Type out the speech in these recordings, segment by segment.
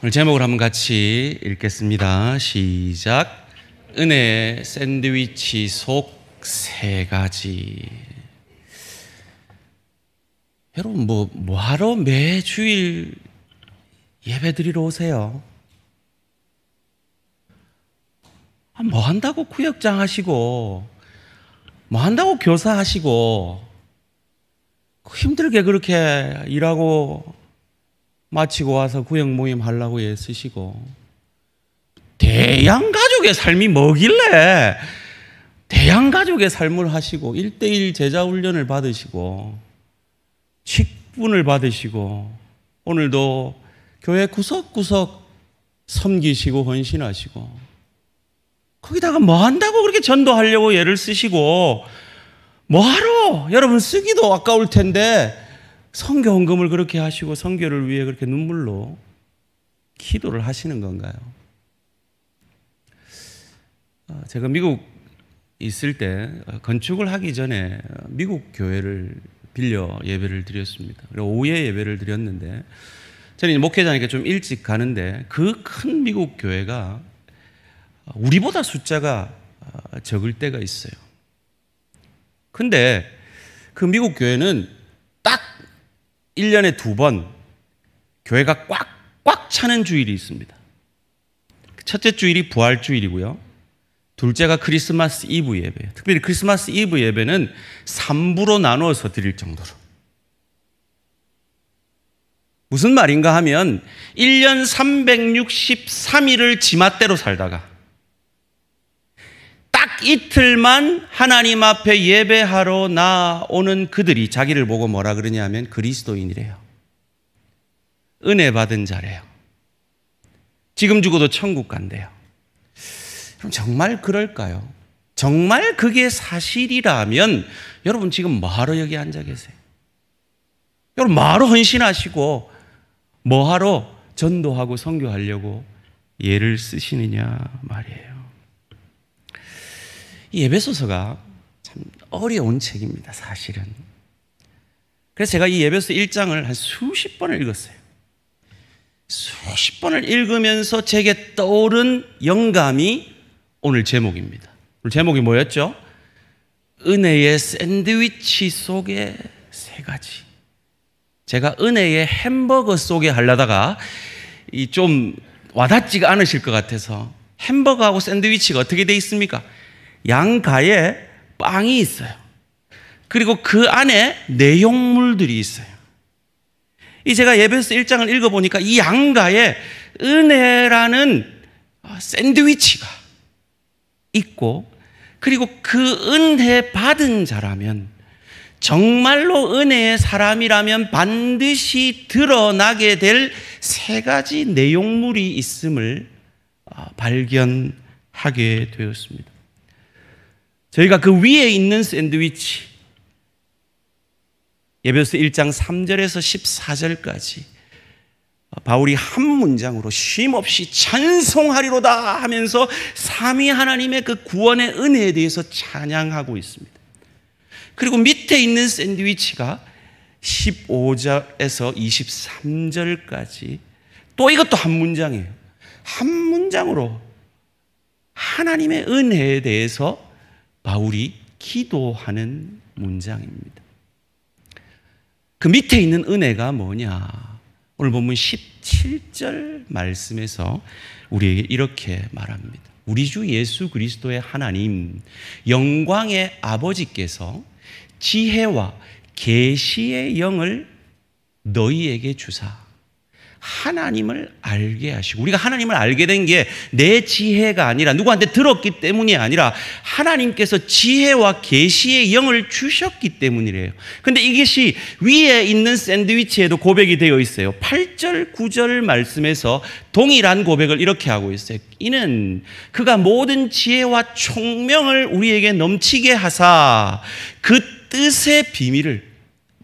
오늘 제목을 한번 같이 읽겠습니다. 시작. 은혜의 샌드위치 속 세 가지. 여러분 뭐하러 매주일 예배 드리러 오세요? 뭐 한다고 구역장 하시고, 뭐 한다고 교사 하시고, 힘들게 그렇게 일하고 마치고 와서 구역 모임 하려고 애쓰시고, 대양가족의 삶이 뭐길래 대양가족의 삶을 하시고 1:1 제자훈련을 받으시고 직분을 받으시고 오늘도 교회 구석구석 섬기시고 헌신하시고, 거기다가 뭐 한다고 그렇게 전도하려고 애를 쓰시고, 뭐하러 여러분 쓰기도 아까울 텐데 선교 헌금을 그렇게 하시고 선교를 위해 그렇게 눈물로 기도를 하시는 건가요? 제가 미국 있을 때 건축을 하기 전에 미국 교회를 빌려 예배를 드렸습니다. 그리고 오후에 예배를 드렸는데, 저는 목회자니까 좀 일찍 가는데 그 큰 미국 교회가 우리보다 숫자가 적을 때가 있어요. 근데 그 미국 교회는 딱 1년에 2번 교회가 꽉꽉 차는 주일이 있습니다. 첫째 주일이 부활주일이고요. 둘째가 크리스마스 이브 예배예요. 특별히 크리스마스 이브 예배는 3부로 나누어서 드릴 정도로. 무슨 말인가 하면 1년 363일을 지맛대로 살다가 딱 이틀만 하나님 앞에 예배하러 나오는 그들이 자기를 보고 뭐라 그러냐 하면 그리스도인이래요. 은혜 받은 자래요. 지금 죽어도 천국 간대요. 그럼 정말 그럴까요? 정말 그게 사실이라면 여러분 지금 뭐하러 여기 앉아 계세요? 여러분 뭐하러 헌신하시고 뭐하러 전도하고 선교하려고 애를 쓰시느냐 말이에요. 이 에베소서가 참 어려운 책입니다, 사실은. 그래서 제가 이 에베소 1장을 한 수십 번을 읽었어요. 수십 번을 읽으면서 제게 떠오른 영감이 오늘 제목입니다. 오늘 제목이 뭐였죠? 은혜의 샌드위치 속의 세 가지. 제가 은혜의 햄버거 속에 하려다가 좀 와닿지가 않으실 것 같아서, 햄버거하고 샌드위치가 어떻게 돼 있습니까? 양가에 빵이 있어요. 그리고 그 안에 내용물들이 있어요. 제가 에베소 1장을 읽어보니까 이 양가에 은혜라는 샌드위치가 있고, 그리고 그 은혜 받은 자라면, 정말로 은혜의 사람이라면 반드시 드러나게 될 세 가지 내용물이 있음을 발견하게 되었습니다. 저희가 그 위에 있는 샌드위치, 에베소 1장 3절에서 14절까지 바울이 한 문장으로 쉼없이 찬송하리로다 하면서 삼위 하나님의 그 구원의 은혜에 대해서 찬양하고 있습니다. 그리고 밑에 있는 샌드위치가 15절에서 23절까지 또 이것도 한 문장이에요. 한 문장으로 하나님의 은혜에 대해서 바울이 기도하는 문장입니다. 그 밑에 있는 은혜가 뭐냐? 오늘 본문 17절 말씀에서 우리에게 이렇게 말합니다. 우리 주 예수 그리스도의 하나님, 영광의 아버지께서 지혜와 계시의 영을 너희에게 주사 하나님을 알게 하시고, 우리가 하나님을 알게 된 게 내 지혜가 아니라 누구한테 들었기 때문이 아니라 하나님께서 지혜와 계시의 영을 주셨기 때문이래요. 근데 이것이 위에 있는 샌드위치에도 고백이 되어 있어요. 8절 9절 말씀에서 동일한 고백을 이렇게 하고 있어요. 이는 그가 모든 지혜와 총명을 우리에게 넘치게 하사 그 뜻의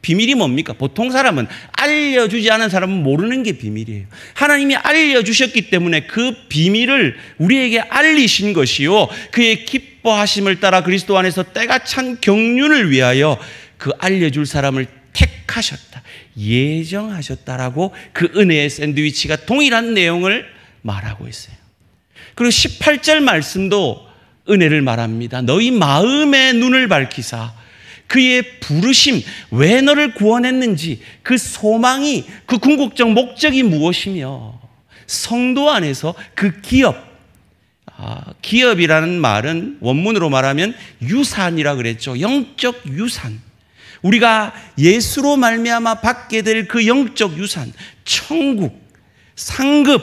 비밀이 뭡니까? 보통 사람은, 알려주지 않은 사람은 모르는 게 비밀이에요. 하나님이 알려주셨기 때문에 그 비밀을 우리에게 알리신 것이요, 그의 기뻐하심을 따라 그리스도 안에서 때가 찬 경륜을 위하여 그 알려줄 사람을 택하셨다, 예정하셨다라고 그 은혜의 샌드위치가 동일한 내용을 말하고 있어요. 그리고 18절 말씀도 은혜를 말합니다. 너희 마음의 눈을 밝히사 그의 부르심, 왜 너를 구원했는지, 그 소망이, 그 궁극적 목적이 무엇이며, 성도 안에서 그 기업, 기업이라는 말은 원문으로 말하면 유산이라 그랬죠. 영적 유산. 우리가 예수로 말미암아 받게 될 그 영적 유산, 천국, 상급,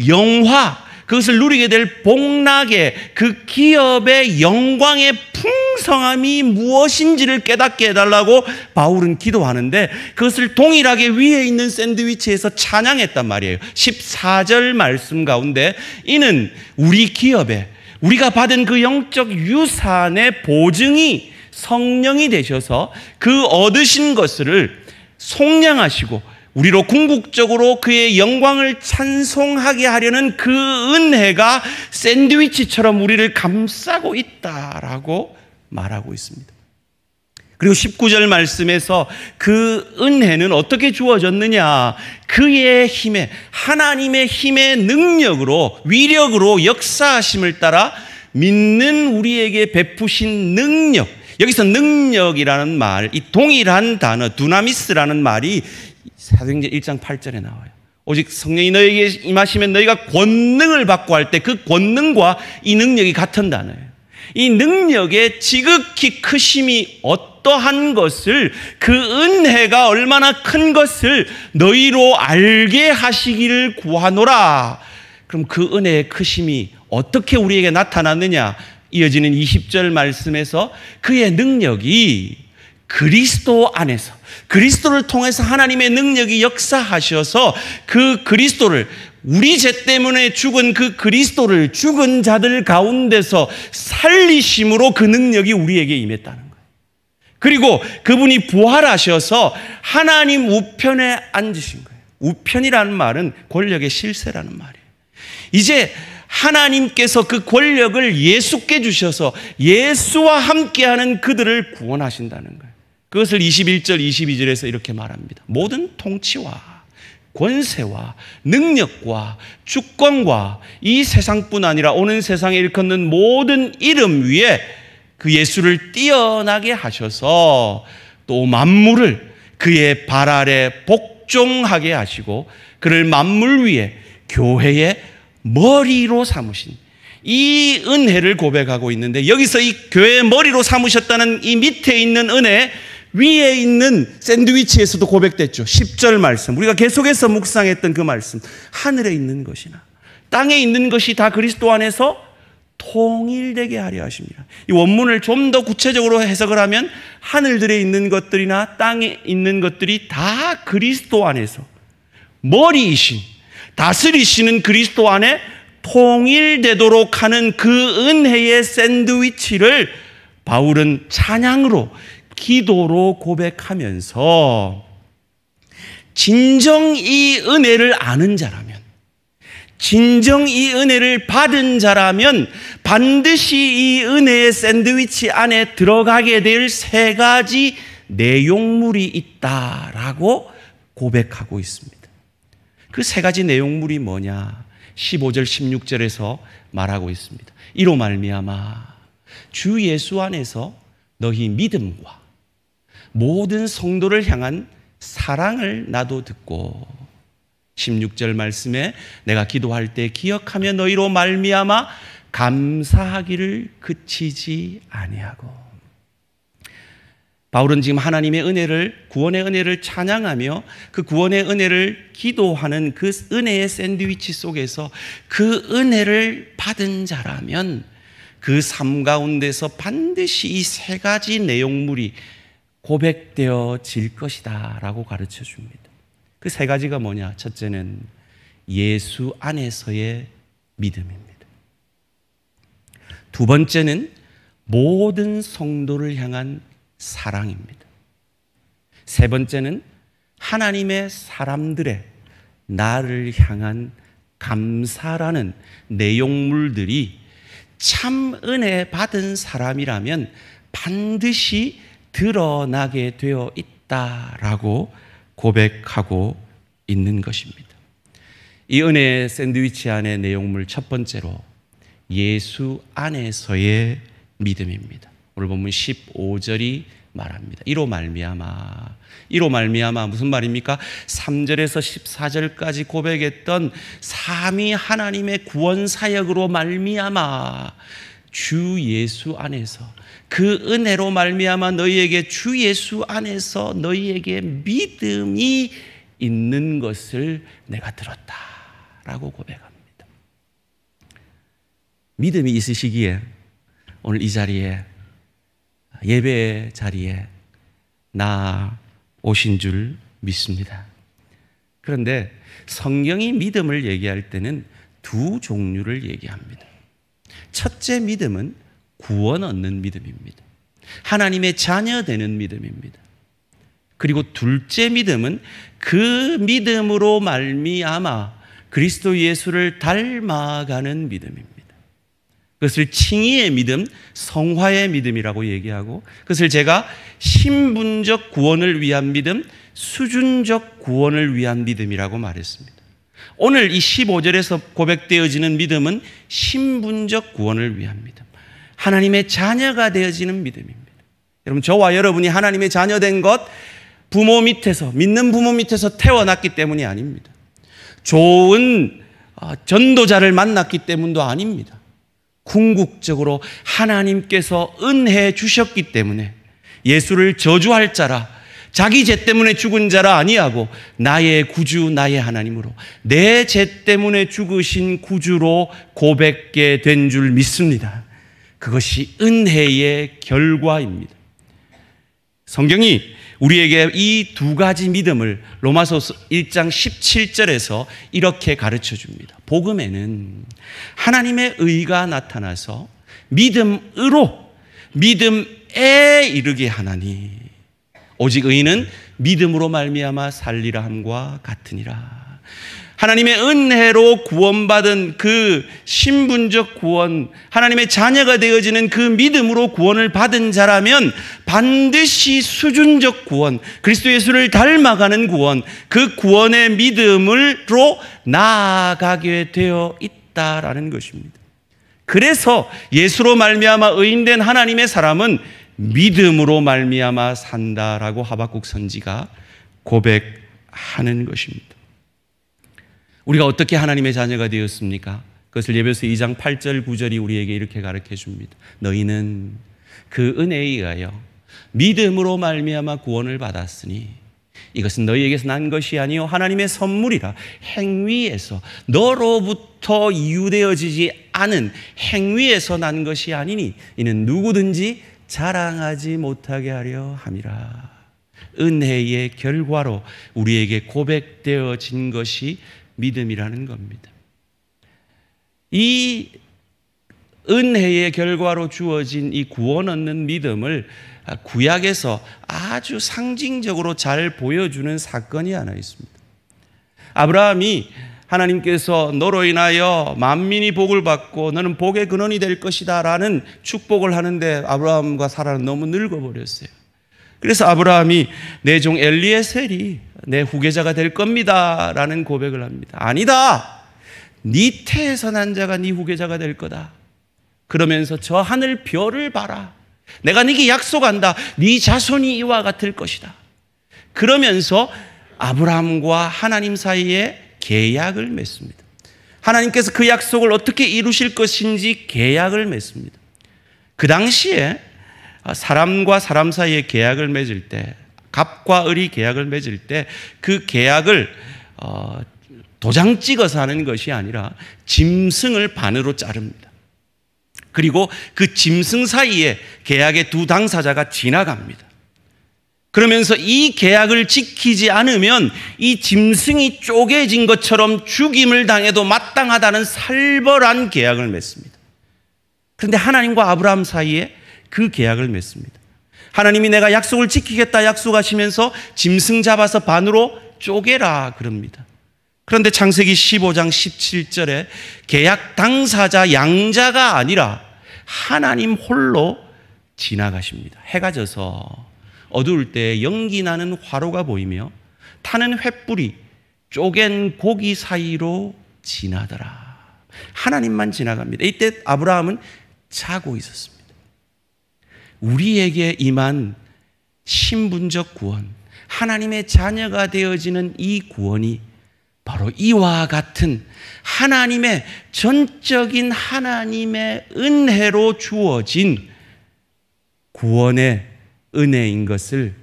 영화, 그것을 누리게 될 복락의 그 기업의 영광의 풍성함이 무엇인지를 깨닫게 해달라고 바울은 기도하는데, 그것을 동일하게 위에 있는 샌드위치에서 찬양했단 말이에요. 14절 말씀 가운데 이는 우리 기업에, 우리가 받은 그 영적 유산의 보증이 성령이 되셔서 그 얻으신 것을 속량하시고 우리로 궁극적으로 그의 영광을 찬송하게 하려는 그 은혜가 샌드위치처럼 우리를 감싸고 있다라고 말하고 있습니다. 그리고 19절 말씀에서 그 은혜는 어떻게 주어졌느냐, 그의 힘에, 하나님의 힘의 능력으로, 위력으로 역사하심을 따라 믿는 우리에게 베푸신 능력. 여기서 능력이라는 말, 이 동일한 단어 두나미스라는 말이 사도행전 1장 8절에 나와요. 오직 성령이 너에게 임하시면 너희가 권능을 받고 할 때 그 권능과 이 능력이 같은 단어예요. 이 능력의 지극히 크심이 어떠한 것을, 그 은혜가 얼마나 큰 것을 너희로 알게 하시기를 구하노라. 그럼 그 은혜의 크심이 어떻게 우리에게 나타났느냐? 이어지는 20절 말씀에서 그의 능력이 그리스도 안에서, 그리스도를 통해서 하나님의 능력이 역사하셔서 그 그리스도를, 우리 죄 때문에 죽은 그 그리스도를 죽은 자들 가운데서 살리심으로 그 능력이 우리에게 임했다는 거예요. 그리고 그분이 부활하셔서 하나님 우편에 앉으신 거예요. 우편이라는 말은 권력의 실세라는 말이에요. 이제 하나님께서 그 권력을 예수께 주셔서 예수와 함께하는 그들을 구원하신다는 거예요. 그것을 21절, 22절에서 이렇게 말합니다. 모든 통치와 권세와 능력과 주권과 이 세상뿐 아니라 오는 세상에 일컫는 모든 이름 위에 그 예수를 뛰어나게 하셔서 또 만물을 그의 발 아래 복종하게 하시고 그를 만물 위에 교회의 머리로 삼으신 이 은혜를 고백하고 있는데, 여기서 이 교회의 머리로 삼으셨다는 이 밑에 있는 은혜, 위에 있는 샌드위치에서도 고백됐죠. 10절 말씀, 우리가 계속해서 묵상했던 그 말씀, 하늘에 있는 것이나 땅에 있는 것이 다 그리스도 안에서 통일되게 하려 하십니다. 이 원문을 좀 더 구체적으로 해석을 하면 하늘들에 있는 것들이나 땅에 있는 것들이 다 그리스도 안에서 머리이신, 다스리시는 그리스도 안에 통일되도록 하는 그 은혜의 샌드위치를 바울은 찬양으로, 기도로 고백하면서 진정 이 은혜를 아는 자라면, 진정 이 은혜를 받은 자라면 반드시 이 은혜의 샌드위치 안에 들어가게 될 세 가지 내용물이 있다라고 고백하고 있습니다. 그 세 가지 내용물이 뭐냐? 15절 16절에서 말하고 있습니다. 이로 말미암아 주 예수 안에서 너희 믿음과 모든 성도를 향한 사랑을 나도 듣고, 16절 말씀에 내가 기도할 때 기억하며 너희로 말미암아 감사하기를 그치지 아니하고. 바울은 지금 하나님의 은혜를, 구원의 은혜를 찬양하며 그 구원의 은혜를 기도하는 그 은혜의 샌드위치 속에서 그 은혜를 받은 자라면 그 삶 가운데서 반드시 이 세 가지 내용물이 고백되어질 것이다 라고 가르쳐 줍니다. 그 세 가지가 뭐냐? 첫째는 예수 안에서의 믿음입니다. 두 번째는 모든 성도를 향한 사랑입니다. 세 번째는 하나님의 사람들의 나를 향한 감사라는 내용물들이 참 은혜 받은 사람이라면 반드시 드러나게 되어 있다라고 고백하고 있는 것입니다. 이 은혜의 샌드위치 안의 내용물 첫 번째로 예수 안에서의 믿음입니다. 오늘 본문 15절이 말합니다. 이로 말미암아 무슨 말입니까? 3절에서 14절까지 고백했던 삼위 하나님의 구원 사역으로 말미암아 주 예수 안에서 그 은혜로 말미암아 너희에게 주 예수 안에서 너희에게 믿음이 있는 것을 내가 들었다라고 고백합니다. 믿음이 있으시기에 오늘 이 자리에 예배의 자리에 나 오신 줄 믿습니다. 그런데 성경이 믿음을 얘기할 때는 두 종류를 얘기합니다. 첫째 믿음은 구원 얻는 믿음입니다. 하나님의 자녀 되는 믿음입니다. 그리고 둘째 믿음은 그 믿음으로 말미암아 그리스도 예수를 닮아가는 믿음입니다. 그것을 칭의의 믿음, 성화의 믿음이라고 얘기하고 그것을 제가 신분적 구원을 위한 믿음, 수준적 구원을 위한 믿음이라고 말했습니다. 오늘 이 15절에서 고백되어지는 믿음은 신분적 구원을 위한 믿음, 하나님의 자녀가 되어지는 믿음입니다. 여러분, 저와 여러분이 하나님의 자녀 된 것 부모 밑에서, 믿는 부모 밑에서 태어났기 때문이 아닙니다. 좋은 전도자를 만났기 때문도 아닙니다. 궁극적으로 하나님께서 은혜 주셨기 때문에 예수를 저주할 자라, 자기 죄 때문에 죽은 자라 아니하고 나의 구주 나의 하나님으로 내 죄 때문에 죽으신 구주로 고백게 된 줄 믿습니다. 그것이 은혜의 결과입니다. 성경이 우리에게 이 두 가지 믿음을 로마서 1장 17절에서 이렇게 가르쳐 줍니다. 복음에는 하나님의 의가 나타나서 믿음으로 믿음에 이르게 하나니 오직 의는 믿음으로 말미암아 살리라 함과 같으니라. 하나님의 은혜로 구원받은 그 신분적 구원, 하나님의 자녀가 되어지는 그 믿음으로 구원을 받은 자라면 반드시 수준적 구원, 그리스도 예수를 닮아가는 구원, 그 구원의 믿음으로 나아가게 되어 있다라는 것입니다. 그래서 예수로 말미암아 의인된 하나님의 사람은 믿음으로 말미암아 산다라고 하박국 선지가 고백하는 것입니다. 우리가 어떻게 하나님의 자녀가 되었습니까? 그것을 예배서 2장 8절 9절이 우리에게 이렇게 가르쳐 줍니다. 너희는 그 은혜에 의하여 믿음으로 말미암아 구원을 받았으니 이것은 너희에게서 난 것이 아니요 하나님의 선물이라. 행위에서 너로부터 이유되어지지 않은 행위에서 난 것이 아니니 이는 누구든지 자랑하지 못하게 하려 함이라. 은혜의 결과로 우리에게 고백되어진 것이 믿음이라는 겁니다. 이 은혜의 결과로 주어진 이 구원 얻는 믿음을 구약에서 아주 상징적으로 잘 보여주는 사건이 하나 있습니다. 아브라함이 하나님께서 너로 인하여 만민이 복을 받고 너는 복의 근원이 될 것이다 라는 축복을 하는데 아브라함과 사라는 너무 늙어버렸어요. 그래서 아브라함이 내 종 엘리에셀이 내 후계자가 될 겁니다 라는 고백을 합니다. 아니다, 네 태에서 난 자가 네 후계자가 될 거다. 그러면서 저 하늘 별을 봐라, 내가 네게 약속한다, 네 자손이 이와 같을 것이다. 그러면서 아브라함과 하나님 사이에 계약을 맺습니다. 하나님께서 그 약속을 어떻게 이루실 것인지 계약을 맺습니다. 그 당시에 사람과 사람 사이에 계약을 맺을 때, 갑과 을이 계약을 맺을 때 그 계약을 도장 찍어서 하는 것이 아니라 짐승을 반으로 자릅니다. 그리고 그 짐승 사이에 계약의 두 당사자가 지나갑니다. 그러면서 이 계약을 지키지 않으면 이 짐승이 쪼개진 것처럼 죽임을 당해도 마땅하다는 살벌한 계약을 맺습니다. 그런데 하나님과 아브라함 사이에 그 계약을 맺습니다. 하나님이 내가 약속을 지키겠다 약속하시면서 짐승 잡아서 반으로 쪼개라 그럽니다. 그런데 창세기 15장 17절에 계약 당사자 양자가 아니라 하나님 홀로 지나가십니다. 해가 져서 어두울 때 연기 나는 화로가 보이며 타는 횃불이 쪼갠 고기 사이로 지나더라. 하나님만 지나갑니다. 이때 아브라함은 자고 있었습니다. 우리에게 임한 신분적 구원, 하나님의 자녀가 되어지는 이 구원이 바로 이와 같은 하나님의 전적인 하나님의 은혜로 주어진 구원의 은혜인 것을,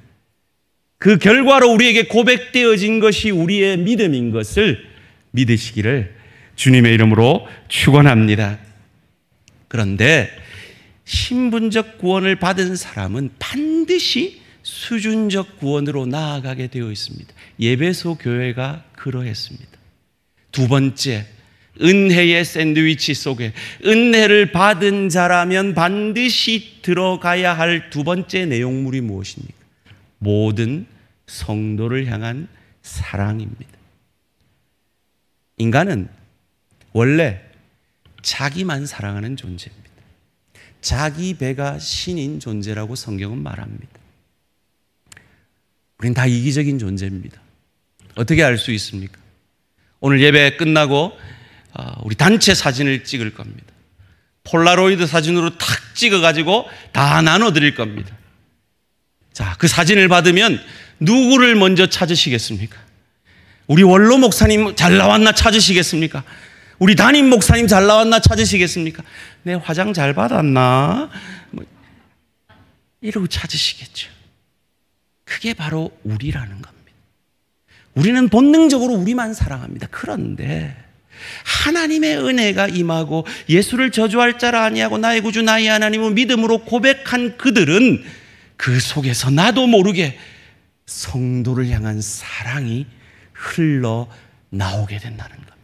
그 결과로 우리에게 고백되어진 것이 우리의 믿음인 것을 믿으시기를 주님의 이름으로 축원합니다. 그런데 신분적 구원을 받은 사람은 반드시 수준적 구원으로 나아가게 되어 있습니다. 예배소 교회가 그러했습니다. 두 번째, 은혜의 샌드위치 속에 은혜를 받은 자라면 반드시 들어가야 할 두 번째 내용물이 무엇입니까? 모든 성도를 향한 사랑입니다. 인간은 원래 자기만 사랑하는 존재입니다. 자기 배가 신인 존재라고 성경은 말합니다. 우린 다 이기적인 존재입니다. 어떻게 알 수 있습니까? 오늘 예배 끝나고 우리 단체 사진을 찍을 겁니다. 폴라로이드 사진으로 탁 찍어가지고 다 나눠드릴 겁니다. 자, 그 사진을 받으면 누구를 먼저 찾으시겠습니까? 우리 원로 목사님 잘 나왔나 찾으시겠습니까? 우리 담임 목사님 잘 나왔나 찾으시겠습니까? 내 화장 잘 받았나? 이러고 찾으시겠죠. 그게 바로 우리라는 겁니다. 우리는 본능적으로 우리만 사랑합니다. 그런데 하나님의 은혜가 임하고 예수를 저주할 자라 아니하고 나의 구주 나의 하나님을 믿음으로 고백한 그들은 그 속에서 나도 모르게 성도를 향한 사랑이 흘러나오게 된다는 겁니다.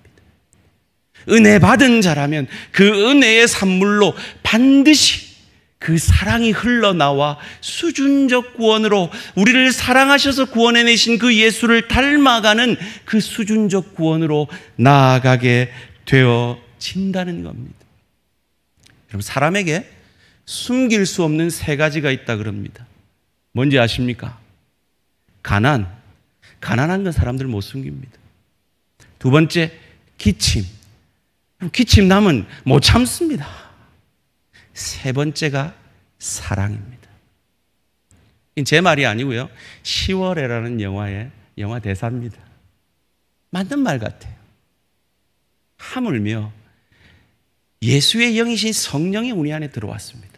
은혜 받은 자라면 그 은혜의 산물로 반드시 그 사랑이 흘러나와 수준적 구원으로 우리를 사랑하셔서 구원해내신 그 예수를 닮아가는 그 수준적 구원으로 나아가게 되어진다는 겁니다. 여러분, 사람에게 숨길 수 없는 세 가지가 있다 그럽니다. 뭔지 아십니까? 가난한 건 사람들 못 숨깁니다. 두 번째, 기침 나면 못 참습니다. 세 번째가 사랑입니다. 제 말이 아니고요, 10월에라는 영화 대사입니다. 맞는 말 같아요. 하물며 예수의 영이신 성령이 우리 안에 들어왔습니다.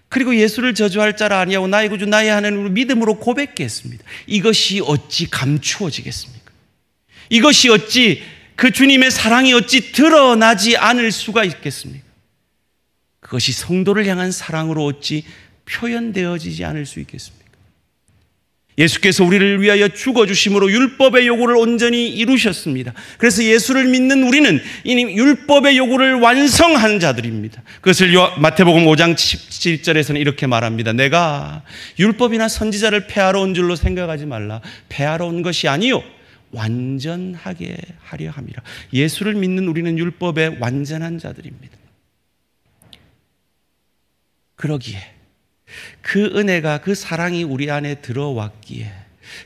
그리고 예수를 저주할 자라 아니하고 나의 구주 나의 하나님을 믿음으로 고백했습니다. 이것이 어찌 감추어지겠습니까? 이것이 어찌, 그 주님의 사랑이 어찌 드러나지 않을 수가 있겠습니까? 그것이 성도를 향한 사랑으로 어찌 표현되어지지 않을 수 있겠습니까? 예수께서 우리를 위하여 죽어주심으로 율법의 요구를 온전히 이루셨습니다. 그래서 예수를 믿는 우리는 이미 율법의 요구를 완성한 자들입니다. 그것을 마태복음 5장 17절에서는 이렇게 말합니다. 내가 율법이나 선지자를 폐하러 온 줄로 생각하지 말라. 폐하러 온 것이 아니요 완전하게 하려 함이라. 예수를 믿는 우리는 율법의 완전한 자들입니다. 그러기에 그 은혜가, 그 사랑이 우리 안에 들어왔기에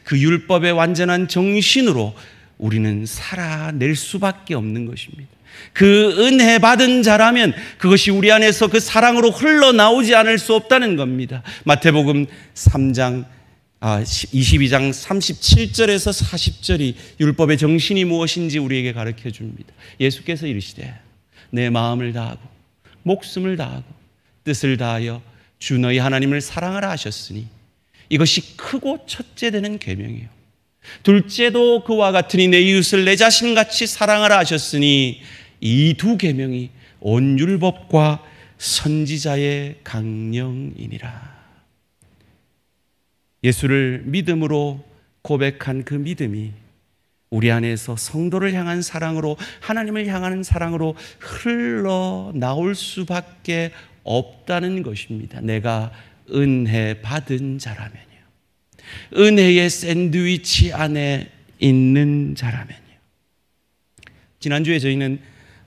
그 율법의 완전한 정신으로 우리는 살아낼 수밖에 없는 것입니다. 그 은혜 받은 자라면 그것이 우리 안에서 그 사랑으로 흘러나오지 않을 수 없다는 겁니다. 마태복음 22장 37절에서 40절이 율법의 정신이 무엇인지 우리에게 가르쳐 줍니다. 예수께서 이르시되 내 마음을 다하고 목숨을 다하고 뜻을 다하여 주 너희 하나님을 사랑하라 하셨으니 이것이 크고 첫째 되는 계명이요 둘째도 그와 같으니 내 이웃을 내 자신같이 사랑하라 하셨으니 이 두 계명이 온 율법과 선지자의 강령이니라. 예수를 믿음으로 고백한 그 믿음이 우리 안에서 성도를 향한 사랑으로, 하나님을 향하는 사랑으로 흘러나올 수밖에 없다는 것입니다. 내가 은혜 받은 자라면요, 은혜의 샌드위치 안에 있는 자라면요. 지난주에 저희는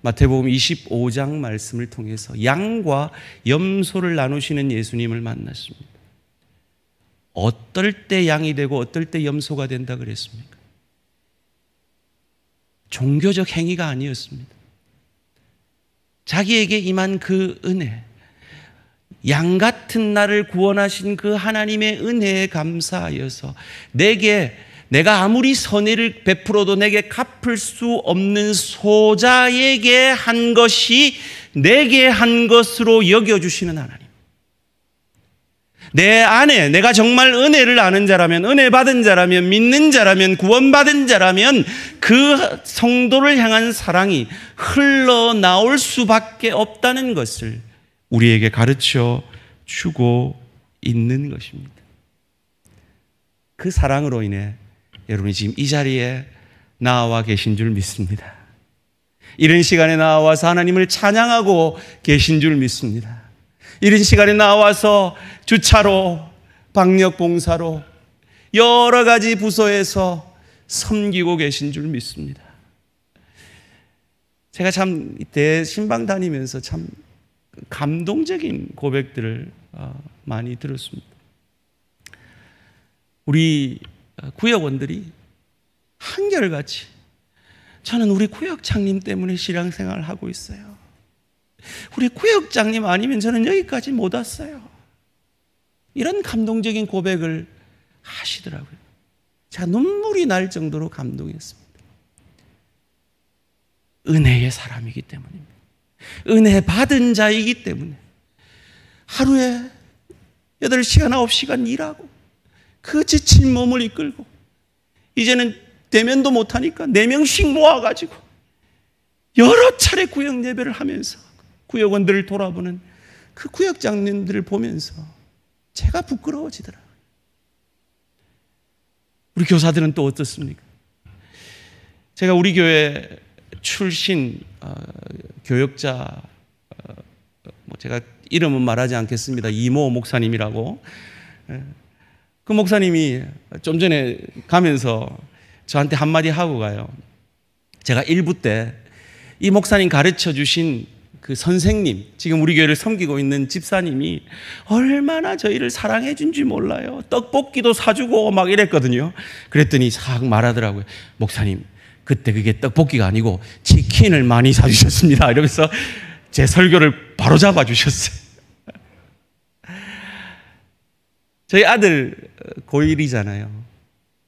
마태복음 25장 말씀을 통해서 양과 염소를 나누시는 예수님을 만났습니다. 어떨 때 양이 되고 어떨 때 염소가 된다 그랬습니까? 종교적 행위가 아니었습니다. 자기에게 임한 그 은혜, 양 같은 나를 구원하신 그 하나님의 은혜에 감사하여서 내가 아무리 선의를 베풀어도 내게 갚을 수 없는 소자에게 한 것이 내게 한 것으로 여겨주시는 하나님. 내 안에 내가 정말 은혜를 아는 자라면, 은혜 받은 자라면, 믿는 자라면, 구원받은 자라면 그 성도를 향한 사랑이 흘러나올 수밖에 없다는 것을 우리에게 가르쳐 주고 있는 것입니다. 그 사랑으로 인해 여러분이 지금 이 자리에 나와 계신 줄 믿습니다. 이런 시간에 나와서 하나님을 찬양하고 계신 줄 믿습니다. 이런 시간에 나와서 주차로, 방역봉사로 여러 가지 부서에서 섬기고 계신 줄 믿습니다. 제가 참 대신방 다니면서 참 감동적인 고백들을 많이 들었습니다. 우리 구역원들이 한결같이 저는 우리 구역장님 때문에 신앙생활을 하고 있어요. 우리 구역장님 아니면 저는 여기까지 못 왔어요. 이런 감동적인 고백을 하시더라고요. 제가 눈물이 날 정도로 감동했습니다. 은혜의 사람이기 때문입니다. 은혜 받은 자이기 때문에 하루에 8시간, 9시간 일하고 그 지친 몸을 이끌고 이제는 대면도 못하니까 4명씩 모아가지고 여러 차례 구역 예배를 하면서 구역원들을 돌아보는 그 구역장님들을 보면서 제가 부끄러워지더라고요. 우리 교사들은 또 어떻습니까? 제가 우리 교회 출신 교역자, 제가 이름은 말하지 않겠습니다. 이모 목사님이라고. 그 목사님이 좀 전에 가면서 저한테 한마디 하고 가요. 제가 1부 때 이 목사님 가르쳐 주신 그 선생님, 지금 우리 교회를 섬기고 있는 집사님이 얼마나 저희를 사랑해 준지 몰라요. 떡볶이도 사주고 막 이랬거든요. 그랬더니 싹 말하더라고요. 목사님, 그때 그게 떡볶이가 아니고 치킨을 많이 사주셨습니다. 이러면서 제 설교를 바로 잡아주셨어요. 저희 아들 고1이잖아요.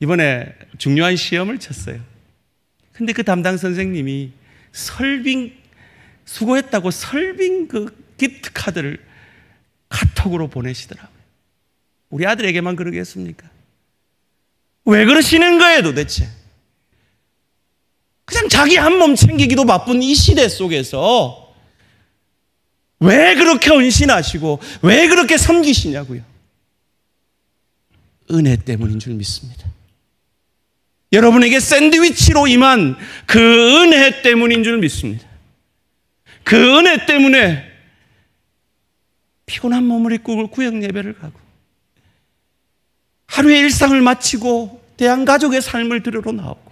이번에 중요한 시험을 쳤어요. 근데 그 담당 선생님이 수고했다고 설빙 그 기프트 카드를 카톡으로 보내시더라고요. 우리 아들에게만 그러겠습니까? 왜 그러시는 거예요 도대체? 그냥 자기 한 몸 챙기기도 바쁜 이 시대 속에서 왜 그렇게 헌신하시고 왜 그렇게 섬기시냐고요. 은혜 때문인 줄 믿습니다. 여러분에게 샌드위치로 임한 그 은혜 때문인 줄 믿습니다. 그 은혜 때문에 피곤한 몸을 입고 구역 예배를 가고 하루의 일상을 마치고 대한가족의 삶을 들으러 나오고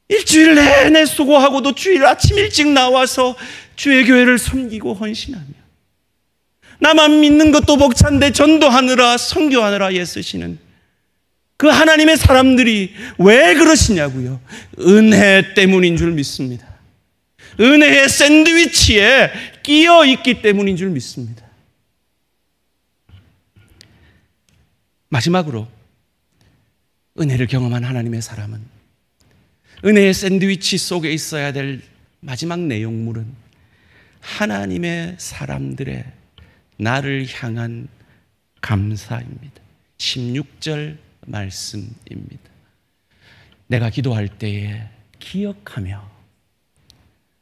일주일 내내 수고하고도 주일 아침 일찍 나와서 주의 교회를 섬기고 헌신하며 나만 믿는 것도 벅찬데 전도하느라 선교하느라 애쓰시는 그 하나님의 사람들이 왜 그러시냐고요. 은혜 때문인 줄 믿습니다. 은혜의 샌드위치에 끼어 있기 때문인 줄 믿습니다. 마지막으로 은혜를 경험한 하나님의 사람은 은혜의 샌드위치 속에 있어야 될 마지막 내용물은 하나님의 사람들의 나를 향한 감사입니다. 16절 말씀입니다. 내가 기도할 때에 기억하며.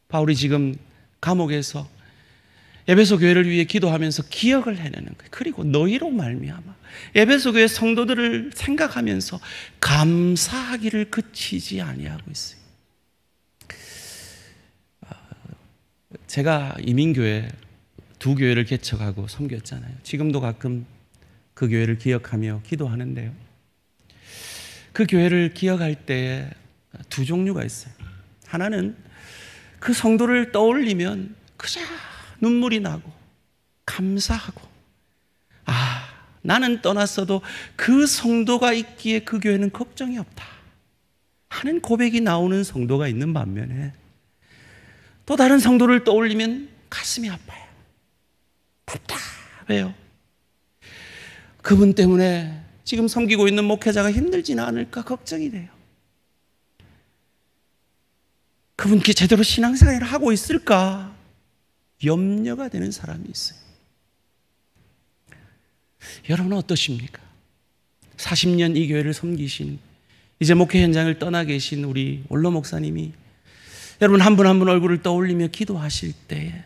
바울이 지금 감옥에서 에베소 교회를 위해 기도하면서 기억을 해내는 거예요. 그리고 너희로 말미암아 에베소 교회 성도들을 생각하면서 감사하기를 그치지 아니하고 있어요. 제가 이민교회 2교회를 개척하고 섬겼잖아요. 지금도 가끔 그 교회를 기억하며 기도하는데요. 그 교회를 기억할 때에 2 종류가 있어요. 하나는 그 성도를 떠올리면 그저 눈물이 나고 감사하고 나는 떠났어도 그 성도가 있기에 그 교회는 걱정이 없다 하는 고백이 나오는 성도가 있는 반면에, 또 다른 성도를 떠올리면 가슴이 아파요. 답답해요. 그분 때문에 지금 섬기고 있는 목회자가 힘들지는 않을까 걱정이 돼요. 그분께 제대로 신앙생활을 하고 있을까 염려가 되는 사람이 있어요. 여러분은 어떠십니까? 40년 이 교회를 섬기신, 이제 목회 현장을 떠나 계신 우리 원로 목사님이 여러분 한 분 한 분 얼굴을 떠올리며 기도하실 때에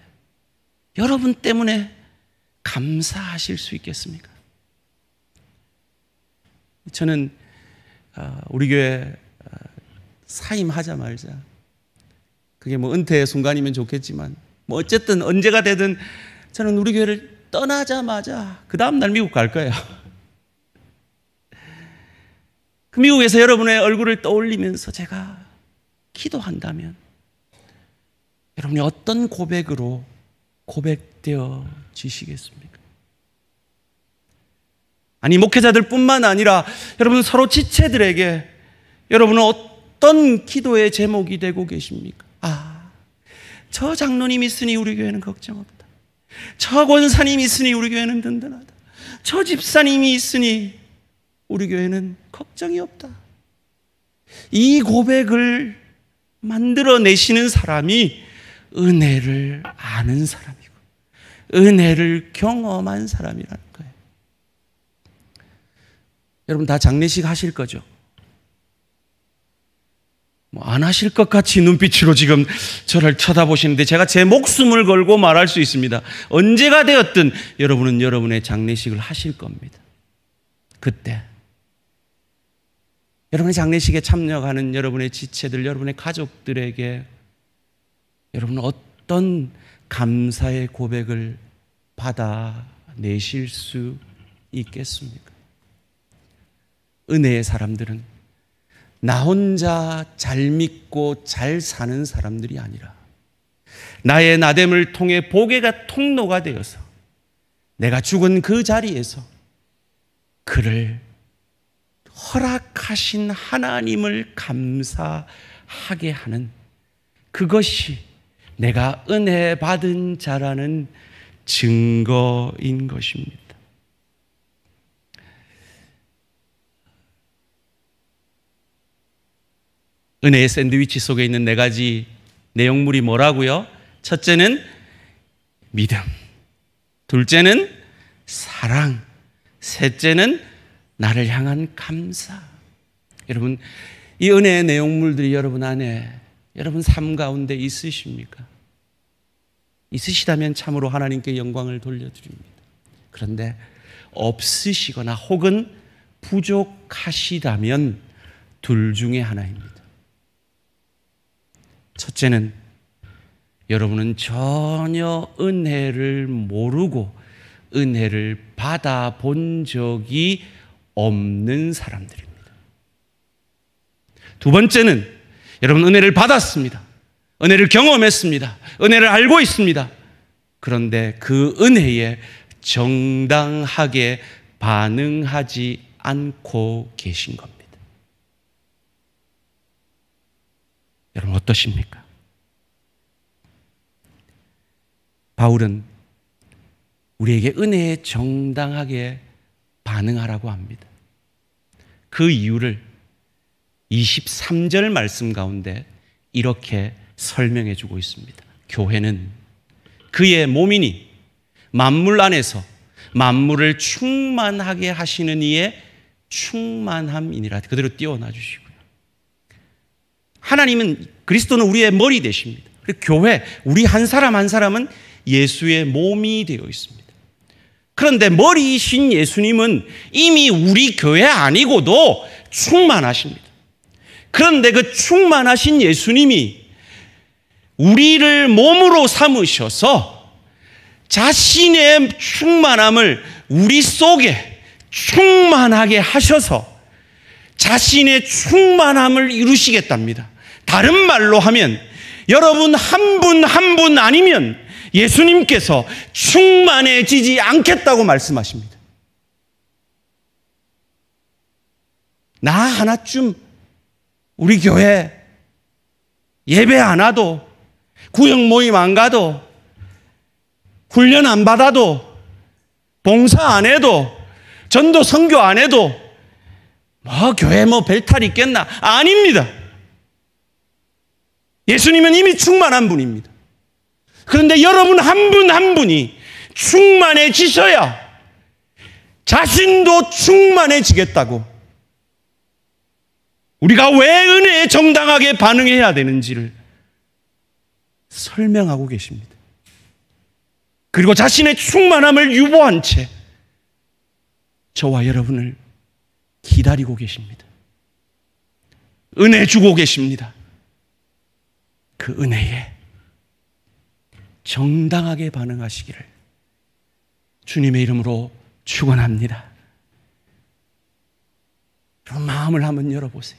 여러분 때문에 감사하실 수 있겠습니까? 저는 우리 교회 사임하자마자, 그게 뭐 은퇴의 순간이면 좋겠지만 뭐 어쨌든 언제가 되든 저는 우리 교회를 떠나자마자 그 다음날 미국 갈 거예요. 그 미국에서 여러분의 얼굴을 떠올리면서 제가 기도한다면 여러분이 어떤 고백으로 고백되어 지시겠습니까? 아니, 목회자들 뿐만 아니라 여러분 서로 지체들에게 여러분은 어떤 기도의 제목이 되고 계십니까? 저 장로님 있으니 우리 교회는 걱정 없다. 저 권사님 있으니 우리 교회는 든든하다. 저 집사님이 있으니 우리 교회는 걱정이 없다. 이 고백을 만들어내시는 사람이 은혜를 아는 사람이고 은혜를 경험한 사람이라는 거예요. 여러분 다 장례식 하실 거죠? 뭐 안 하실 것 같이 눈빛으로 지금 저를 쳐다보시는데 제가 제 목숨을 걸고 말할 수 있습니다. 언제가 되었든 여러분은 여러분의 장례식을 하실 겁니다. 그때 여러분의 장례식에 참여하는 여러분의 지체들, 여러분의 가족들에게 여러분은 어떤 감사의 고백을 받아내실 수 있겠습니까? 은혜의 사람들은 나 혼자 잘 믿고 잘 사는 사람들이 아니라 나의 나됨을 통해 복의 통로가 되어서 내가 죽은 그 자리에서 그를 허락하신 하나님을 감사하게 하는, 그것이 내가 은혜 받은 자라는 증거인 것입니다. 은혜의 샌드위치 속에 있는 4가지 내용물이 뭐라고요? 첫째는 믿음, 둘째는 사랑, 셋째는 나를 향한 감사. 여러분, 이 은혜의 내용물들이 여러분 안에, 여러분 삶 가운데 있으십니까? 있으시다면 참으로 하나님께 영광을 돌려드립니다. 그런데 없으시거나 혹은 부족하시다면 둘 중에 하나입니다. 첫째는 여러분은 전혀 은혜를 모르고 은혜를 받아본 적이 없는 사람들입니다. 두 번째는 여러분 은혜를 받았습니다. 은혜를 경험했습니다. 은혜를 알고 있습니다. 그런데 그 은혜에 정당하게 반응하지 않고 계신 겁니다. 여러분 어떠십니까? 바울은 우리에게 은혜에 정당하게 반응하라고 합니다. 그 이유를 23절 말씀 가운데 이렇게 설명해 주고 있습니다. 교회는 그의 몸이니 만물 안에서 만물을 충만하게 하시는 이의 충만함이니라. 그대로 띄워놔 주시고요. 하나님은, 그리스도는 우리의 머리 되십니다. 그리고 교회, 우리 한 사람 한 사람은 예수의 몸이 되어 있습니다. 그런데 머리이신 예수님은 이미 우리 교회 아니고도 충만하십니다. 그런데 그 충만하신 예수님이 우리를 몸으로 삼으셔서 자신의 충만함을 우리 속에 충만하게 하셔서 자신의 충만함을 이루시겠답니다. 다른 말로 하면 여러분 한 분 한 분 아니면 예수님께서 충만해지지 않겠다고 말씀하십니다. 나 하나쯤 우리 교회 예배 안 와도, 구역 모임 안 가도, 훈련 안 받아도, 봉사 안 해도, 전도 선교 안 해도 교회 별탈 있겠나? 아닙니다. 예수님은 이미 충만한 분입니다. 그런데 여러분 한 분 한 분이 충만해지셔야 자신도 충만해지겠다고, 우리가 왜 은혜에 정당하게 반응해야 되는지를 설명하고 계십니다. 그리고 자신의 충만함을 유보한 채 저와 여러분을 기다리고 계십니다. 은혜 주고 계십니다. 그 은혜에 정당하게 반응하시기를 주님의 이름으로 축원합니다. 그럼 마음을 한번 열어보세요.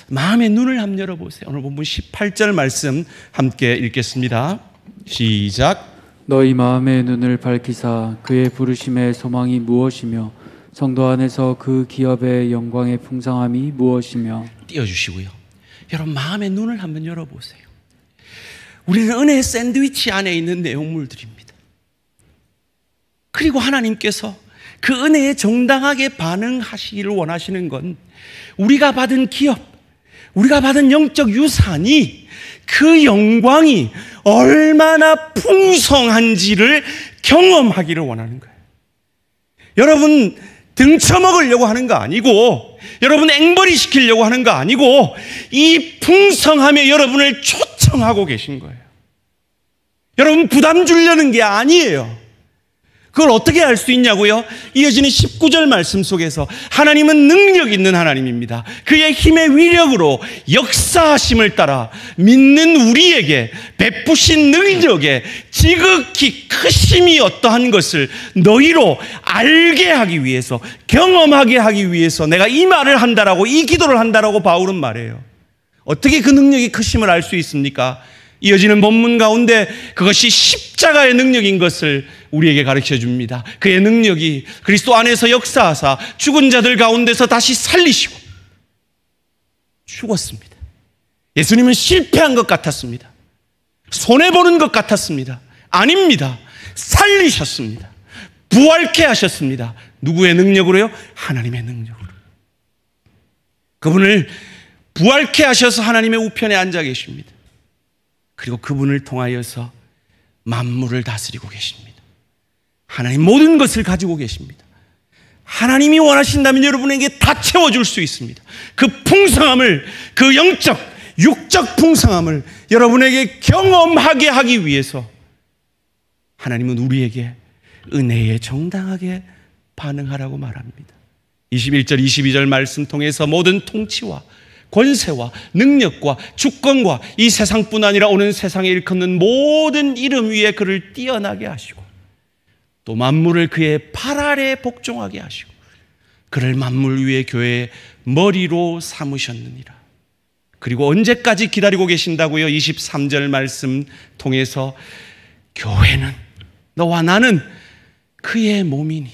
마음의 눈을 한번 열어보세요. 오늘 본문 18절 말씀 함께 읽겠습니다. 시작. 너희 마음의 눈을 밝히사 그의 부르심의 소망이 무엇이며 성도 안에서 그 기업의 영광의 풍성함이 무엇이며. 띄워주시고요. 여러분 마음의 눈을 한번 열어보세요. 우리는 은혜의 샌드위치 안에 있는 내용물들입니다. 그리고 하나님께서 그 은혜에 정당하게 반응하시기를 원하시는 건 우리가 받은 기업, 우리가 받은 영적 유산이, 그 영광이 얼마나 풍성한지를 경험하기를 원하는 거예요. 여러분 등쳐먹으려고 하는 거 아니고, 여러분 앵벌이 시키려고 하는 거 아니고, 이 풍성함에 여러분을 초청하고 계신 거예요. 여러분 부담 주려는 게 아니에요. 그걸 어떻게 알 수 있냐고요? 이어지는 19절 말씀 속에서 하나님은 능력 있는 하나님입니다. 그의 힘의 위력으로 역사하심을 따라 믿는 우리에게 베푸신 능력에 지극히 크심이 어떠한 것을 너희로 알게 하기 위해서, 경험하게 하기 위해서 내가 이 말을 한다라고, 이 기도를 한다라고 바울은 말해요. 어떻게 그 능력이 크심을 알 수 있습니까? 이어지는 본문 가운데 그것이 십자가의 능력인 것을 우리에게 가르쳐 줍니다. 그의 능력이 그리스도 안에서 역사하사 죽은 자들 가운데서 다시 살리시고, 죽었습니다. 예수님은 실패한 것 같았습니다. 손해보는 것 같았습니다. 아닙니다. 살리셨습니다. 부활케 하셨습니다. 누구의 능력으로요? 하나님의 능력으로. 그분을 부활케 하셔서 하나님의 우편에 앉아 계십니다. 그리고 그분을 통하여서 만물을 다스리고 계십니다. 하나님 모든 것을 가지고 계십니다. 하나님이 원하신다면 여러분에게 다 채워줄 수 있습니다. 그 풍성함을, 그 영적, 육적 풍성함을 여러분에게 경험하게 하기 위해서 하나님은 우리에게 은혜에 정당하게 반응하라고 말합니다. 21절, 22절 말씀 통해서 모든 통치와 권세와 능력과 주권과 이 세상뿐 아니라 오는 세상에 일컫는 모든 이름 위에 그를 뛰어나게 하시고, 또 만물을 그의 발 아래 복종하게 하시고, 그를 만물 위에 교회의 머리로 삼으셨느니라. 그리고 언제까지 기다리고 계신다고요? 23절 말씀 통해서 교회는, 너와 나는 그의 몸이니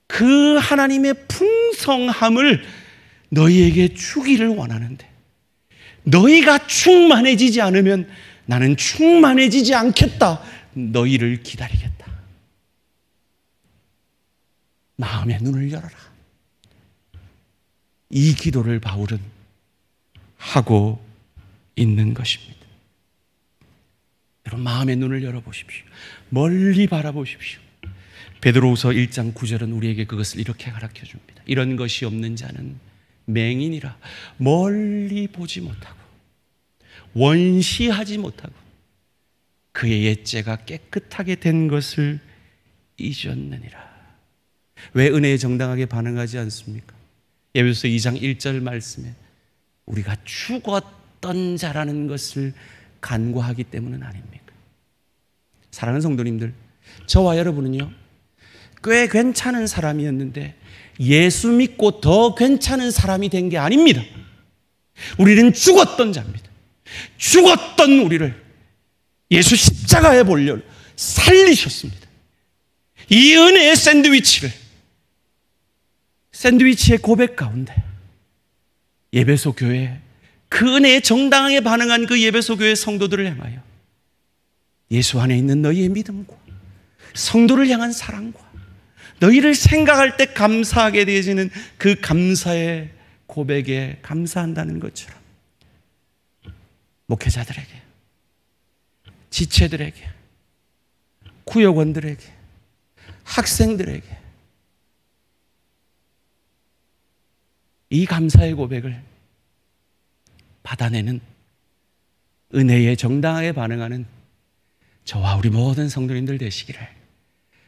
그 하나님의 풍성함을 너희에게 주기를 원하는데, 너희가 충만해지지 않으면 나는 충만해지지 않겠다. 너희를 기다리겠다. 마음의 눈을 열어라. 이 기도를 바울은 하고 있는 것입니다. 여러분 마음의 눈을 열어보십시오. 멀리 바라보십시오. 베드로후서 1장 9절은 우리에게 그것을 이렇게 가르쳐줍니다. 이런 것이 없는 자는 맹인이라 멀리 보지 못하고 원시하지 못하고 그의 옛죄가 깨끗하게 된 것을 잊었느니라. 왜 은혜에 정당하게 반응하지 않습니까? 에베소서 2장 1절 말씀에 우리가 죽었던 자라는 것을 간과하기 때문은 아닙니까? 사랑하는 성도님들, 저와 여러분은요 꽤 괜찮은 사람이었는데 예수 믿고 더 괜찮은 사람이 된 게 아닙니다. 우리는 죽었던 자입니다. 죽었던 우리를 예수 십자가에 몰려 살리셨습니다. 이 은혜의 샌드위치를 샌드위치의 고백 가운데 예배소 교회, 그 은혜에 정당하게 반응한 그 예배소 교회 성도들을 향하여 예수 안에 있는 너희의 믿음과 성도를 향한 사랑과 너희를 생각할 때 감사하게 되어지는 그 감사의 고백에 감사한다는 것처럼 목회자들에게, 지체들에게, 구역원들에게, 학생들에게 이 감사의 고백을 받아내는 은혜에 정당하게 반응하는 저와 우리 모든 성도님들 되시기를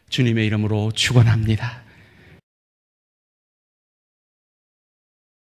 주님의 이름으로 축원합니다.